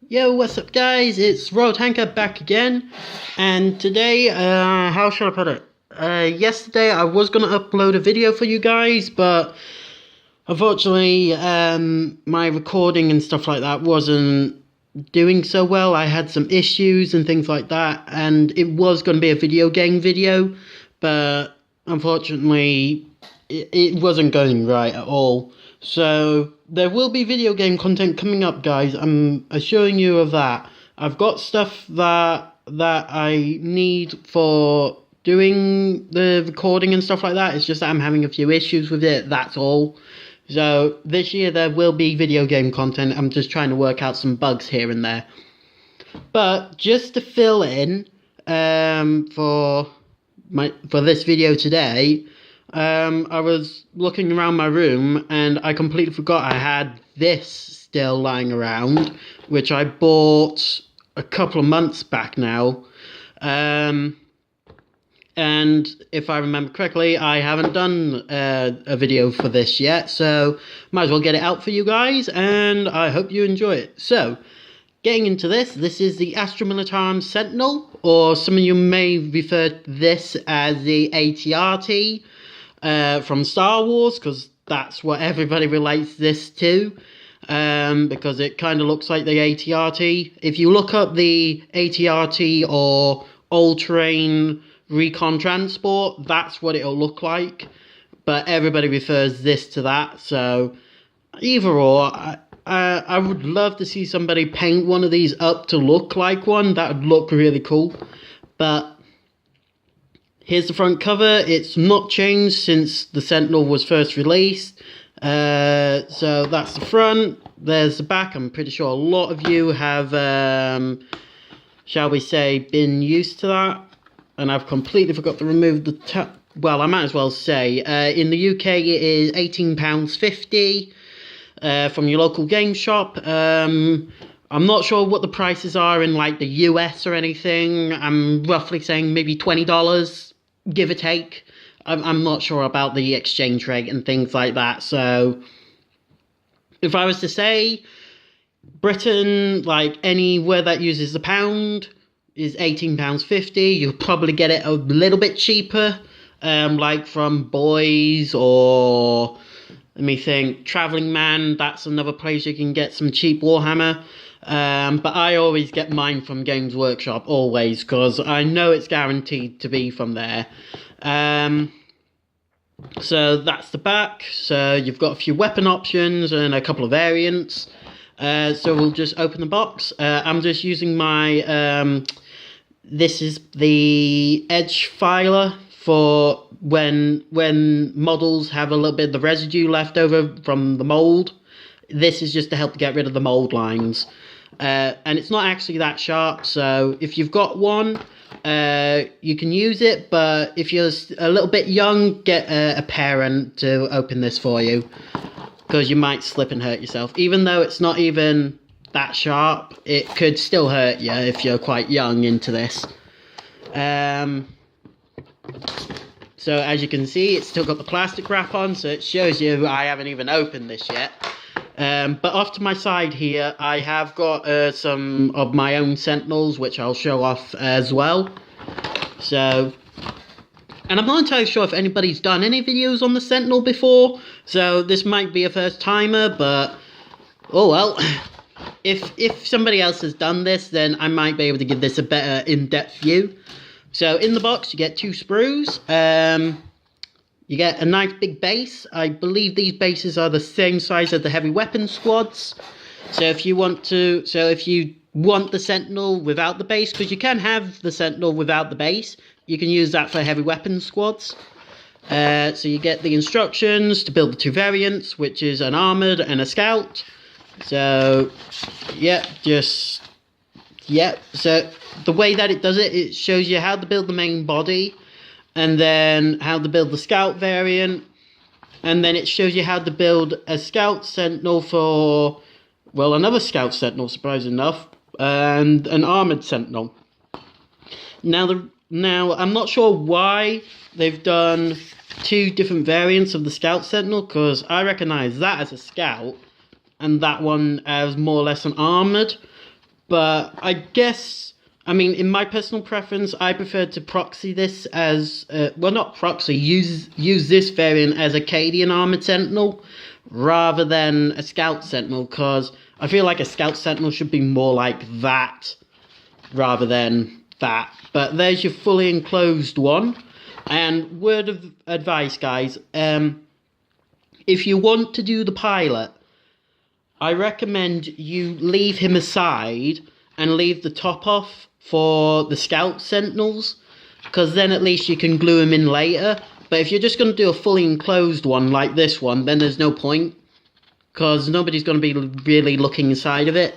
Yo, what's up guys? It's Royal Tanker back again, and today, how should I put it? Yesterday I was gonna upload a video for you guys, but unfortunately, my recording and stuff like that wasn't doing so well. I had some issues and things like that, and it was gonna be a video game video, but unfortunately, it wasn't going right at all. So there will be video game content coming up, guys. I'm assuring you of that. I've got stuff that I need for doing the recording and stuff like that. It's just that I'm having a few issues with it. That's all. So this year there will be video game content. I'm just trying to work out some bugs here and there. But just to fill in for this video today. I was looking around my room and I completely forgot I had this still lying around, which I bought a couple of months back now. And if I remember correctly, I haven't done a video for this yet, so might as well get it out for you guys, and I hope you enjoy it. So, getting into this is the Astra militarum Sentinel, or some of you may refer to this as the ATRT. From Star Wars, because that's what everybody relates this to, because it kind of looks like the ATRT. If you look up the ATRT or all-terrain recon transport, that's what it'll look like, but everybody refers this to that, so either or. I would love to see somebody paint one of these up to look like one. That would look really cool, but here's the front cover. It's not changed since the Sentinel was first released. So that's the front. There's the back. I'm pretty sure a lot of you have, shall we say, been used to that. And I've completely forgot to remove the top. Well, I might as well say, in the UK it is £18.50 from your local game shop. I'm not sure what the prices are in like the US or anything. I'm roughly saying maybe $20. Give or take. I'm not sure about the exchange rate and things like that. So if I was to say Britain, like anywhere that uses the pound, is £18.50. You'll probably get it a little bit cheaper, like from Boys or, let me think, Travelling Man. That's another place you can get some cheap Warhammer. But I always get mine from Games Workshop, always, because I know it's guaranteed to be from there. So that's the back. So you've got a few weapon options and a couple of variants. So we'll just open the box. I'm just using my, this is the edge filer for when models have a little bit of the residue left over from the mold. This is just to help get rid of the mold lines. And it's not actually that sharp, so if you've got one, you can use it, but if you're a little bit young, get a parent to open this for you, because you might slip and hurt yourself. Even though it's not even that sharp, it could still hurt you if you're quite young into this. So as you can see, it's still got the plastic wrap on, so it shows you I haven't even opened this yet. But off to my side here, I have got some of my own Sentinels, which I'll show off as well. So, and I'm not entirely sure if anybody's done any videos on the Sentinel before, so this might be a first timer, but oh well. If somebody else has done this, then I might be able to give this a better in-depth view. So in the box, you get two sprues. You get a nice big base. I believe these bases are the same size as the heavy weapon squads. So if you want the Sentinel without the base, because you can have the Sentinel without the base, you can use that for heavy weapon squads. So you get the instructions to build the two variants, which is an armored and a scout. So, so the way that it does it, it shows you how to build the main body, and then how to build the scout variant, and then it shows you how to build a scout sentinel for, well, another scout sentinel, surprisingly enough, and an armored sentinel. Now I'm not sure why they've done two different variants of the scout sentinel, because I recognize that as a scout, and that one as more or less an armored. But I guess, I mean, in my personal preference, I prefer to proxy this as, well, not proxy, use this variant as a Cadian Armored Sentinel rather than a Scout Sentinel, because I feel like a Scout Sentinel should be more like that rather than that. But there's your fully enclosed one. And word of advice, guys, if you want to do the pilot, I recommend you leave him aside and leave the top off for the Scout Sentinels, because then at least you can glue him in later. But if you're just going to do a fully enclosed one like this one, then there's no point, because nobody's going to be really looking inside of it.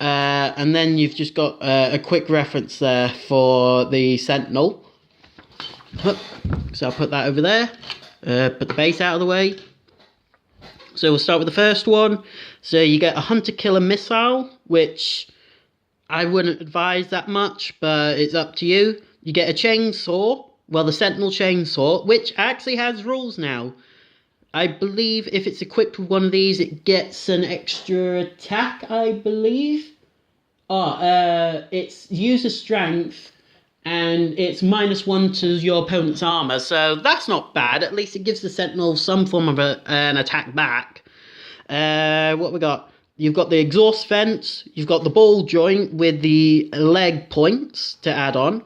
And then you've just got a quick reference there for the Sentinel. So I'll put that over there. Put the base out of the way. So we'll start with the first one. So you get a hunter-killer missile, which I wouldn't advise that much, but it's up to you. You get a chainsaw, well, the Sentinel chainsaw, which actually has rules now. I believe if it's equipped with one of these, it gets an extra attack, I believe. It's user strength, and it's -1 to your opponent's armor, so that's not bad. At least it gives the Sentinel some form of an attack back. What we got? You've got the exhaust vents, you've got the ball joint with the leg points to add on.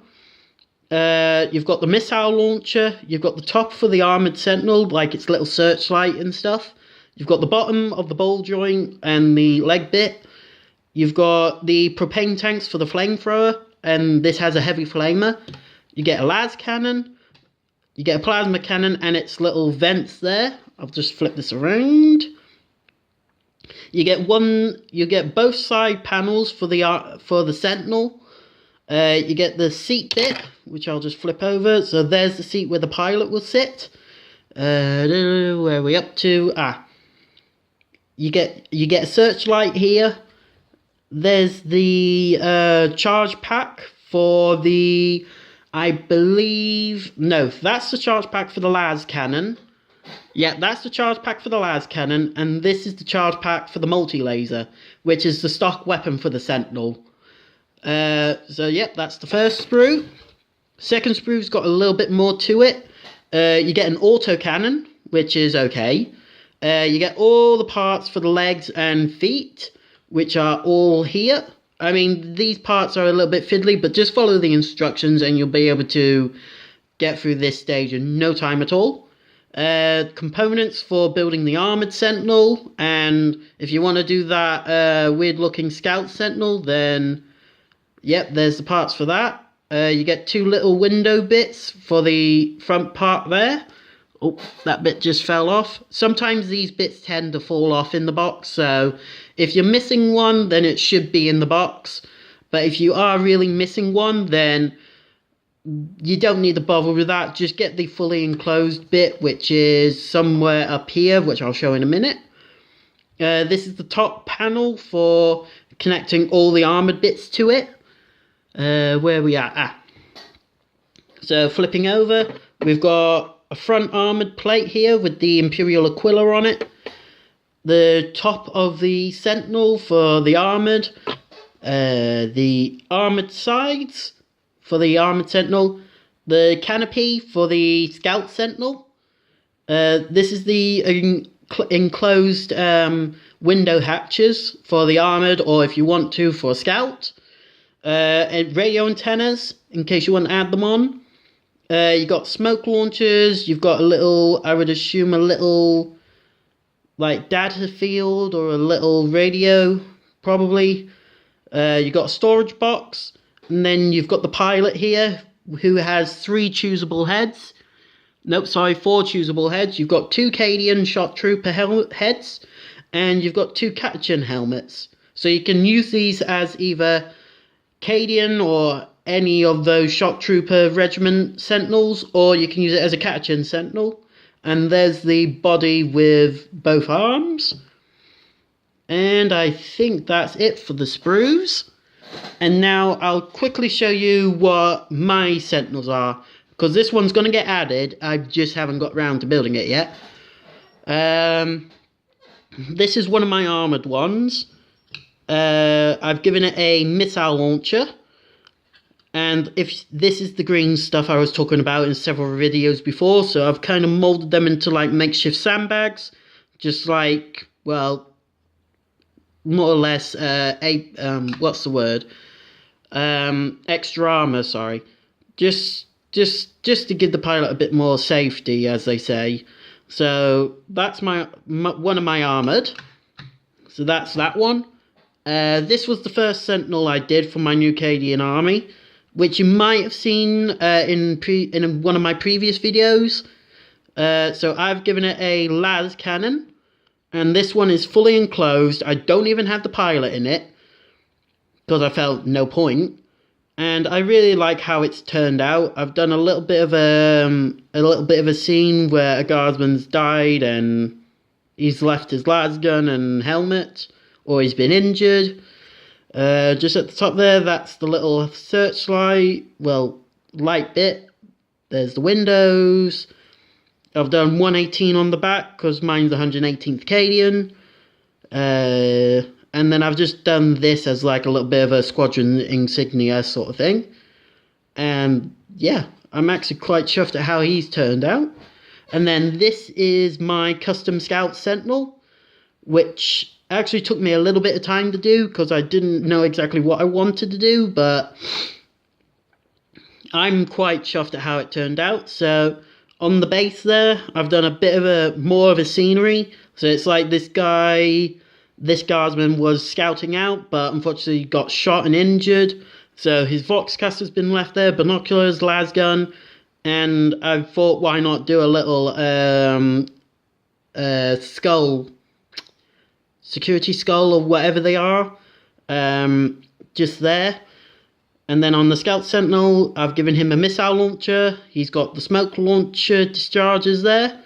You've got the missile launcher, you've got the top for the armoured Sentinel, like its little searchlight and stuff. You've got the bottom of the ball joint and the leg bit. You've got the propane tanks for the flamethrower, and this has a heavy flamer. You get a las cannon, you get a plasma cannon and its little vents there. I'll just flip this around. You get both side panels for the Sentinel. You get the seat bit, which I'll just flip over. So there's the seat where the pilot will sit. Where are we up to? You get a searchlight here. There's the charge pack for the, I believe, no, that's the charge pack for the las cannon. Yeah, that's the charge pack for the las cannon, and this is the charge pack for the multi-laser, which is the stock weapon for the Sentinel. So, yep, that's the first sprue. Second sprue's got a little bit more to it. You get an auto cannon, which is okay. You get all the parts for the legs and feet, which are all here. I mean, these parts are a little bit fiddly, but just follow the instructions and you'll be able to get through this stage in no time at all. Components for building the armoured Sentinel, and if you want to do that weird-looking Scout Sentinel, then, yep, there's the parts for that. You get 2 little window bits for the front part there. Oh, that bit just fell off. Sometimes these bits tend to fall off in the box, so if you're missing one, then it should be in the box. But if you are really missing one, then you don't need to bother with that. Just get the fully enclosed bit, which is somewhere up here, which I'll show in a minute. This is the top panel for connecting all the armoured bits to it. Where we at? So flipping over, we've got a front armoured plate here with the Imperial Aquila on it. The top of the Sentinel for the armoured. The armoured sides for the armoured Sentinel. The canopy for the Scout Sentinel. This is the enclosed window hatches for the armoured, or if you want to, for Scout. And radio antennas, in case you want to add them on. You've got smoke launchers, you've got a little, I would assume a little, like, data field or a little radio, probably. You've got a storage box, and then you've got the pilot here, who has 3 choosable heads. Nope, sorry, 4 choosable heads. You've got 2 Cadian Shot Trooper heads, and you've got 2Catachan helmets. So you can use these as either Cadian or any of those Shot Trooper Regiment Sentinels, or you can use it as a Catachan Sentinel. And there's the body with both arms. And I think that's it for the sprues. And now I'll quickly show you what my Sentinels are, because this one's going to get added. I just haven't got round to building it yet. This is one of my armoured ones. I I've given it a missile launcher. And if this is the green stuff I was talking about in several videos before, so I've kind of molded them into like makeshift sandbags, just like, well, more or less what's the word? Extra armor, sorry. Just to give the pilot a bit more safety, as they say. So that's my one of my armored. So that's that one. This was the first Sentinel I did for my new Cadian army, which you might have seen in one of my previous videos. So I've given it a las cannon, and this one is fully enclosed. I don't even have the pilot in it because I felt no point, and I really like how it's turned out. I've done a little bit of a scene where a guardsman's died and he's left his las gun and helmet, or he's been injured. Just at the top there, that's the little searchlight, well, light bit. There's the windows. I've done 118 on the back, because mine's 118th Cadian. And then I've just done this as like a little bit of a squadron insignia sort of thing. And yeah, I'm actually quite chuffed at how he's turned out. And then this is my custom Scout Sentinel, which actually took me a little bit of time to do because I didn't know exactly what I wanted to do, but I'm quite chuffed at how it turned out. So on the base there, I've done a bit of more of a scenery. So it's like this guardsman was scouting out, but unfortunately got shot and injured. So his Voxcaster's been left there, binoculars, las gun, and I thought, why not do a little skull, security skull or whatever they are, just there. And then on the Scout Sentinel, I've given him a missile launcher. He's got the smoke launcher discharges there.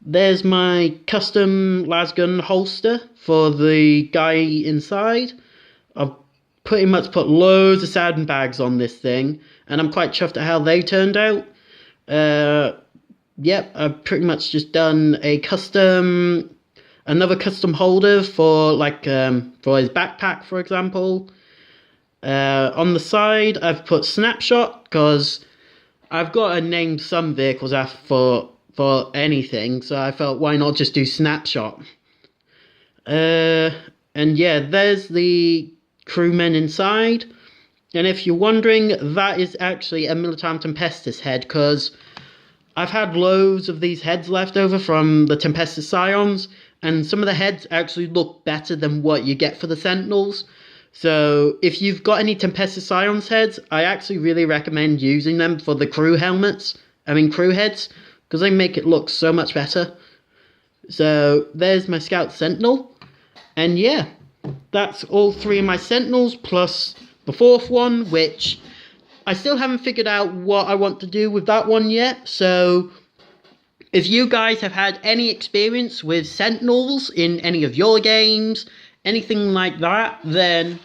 There's my custom lasgun holster for the guy inside. I've pretty much put loads of sandbags on this thing, and I'm quite chuffed at how they turned out. Yep, I've pretty much just done another custom holder for like for his backpack, for example. On the side, I've put snapshot because I've got to name some vehicles after for anything, so I felt, why not just do snapshot? And yeah, there's the crewmen inside. And if you're wondering, that is actually a Militarum Tempestus head, because I've had loads of these heads left over from the Tempestus Scions, and some of the heads actually look better than what you get for the Sentinels. So if you've got any Tempestus Scions heads, I actually really recommend using them for the crew heads, because they make it look so much better. So there's my Scout Sentinel, and yeah, that's all three of my Sentinels, plus the fourth one, which I still haven't figured out what I want to do with that one yet. So if you guys have had any experience with Sentinels in any of your games, anything like that, then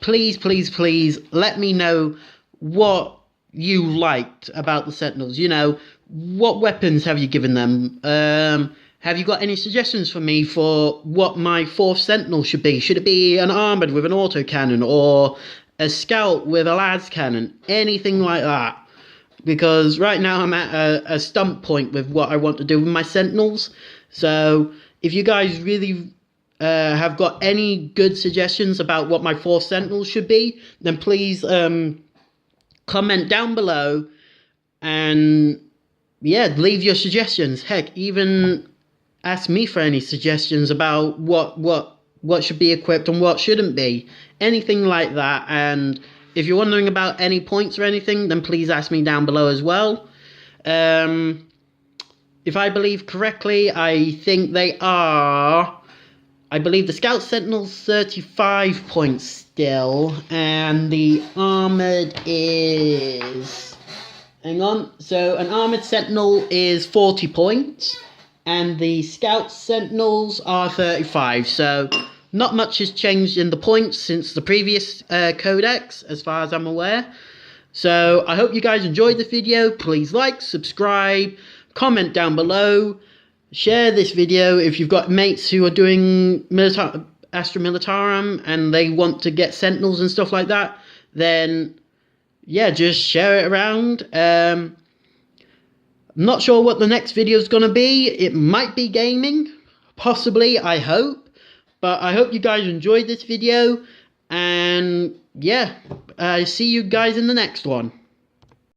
please let me know what you liked about the Sentinels. You know, what weapons have you given them? Have you got any suggestions for me for what my fourth Sentinel should be? Should it be an armoured with an autocannon, or a scout with a las cannon? Anything like that. Because right now I'm at a stump point with what I want to do with my Sentinels. So if you guys really have got any good suggestions about what my fourth Sentinel should be, then please comment down below, and yeah, leave your suggestions. Heck, even ask me for any suggestions about what should be equipped and what shouldn't be. Anything like that. And if you're wondering about any points or anything, then please ask me down below as well. If I believe correctly, I think they are, I believe the Scout Sentinel's 35 points still, and the armoured is, hang on, so an armoured Sentinel is 40 points, and the Scout Sentinels are 35, so not much has changed in the points since the previous codex, as far as I'm aware. So I hope you guys enjoyed this video. Please like, subscribe, comment down below, share this video if you've got mates who are doing Astra Militarum and they want to get Sentinels and stuff like that, then yeah, just share it around. I'm not sure what the next video is going to be. It might be gaming, possibly, I hope. But I hope you guys enjoyed this video. And yeah, see you guys in the next one.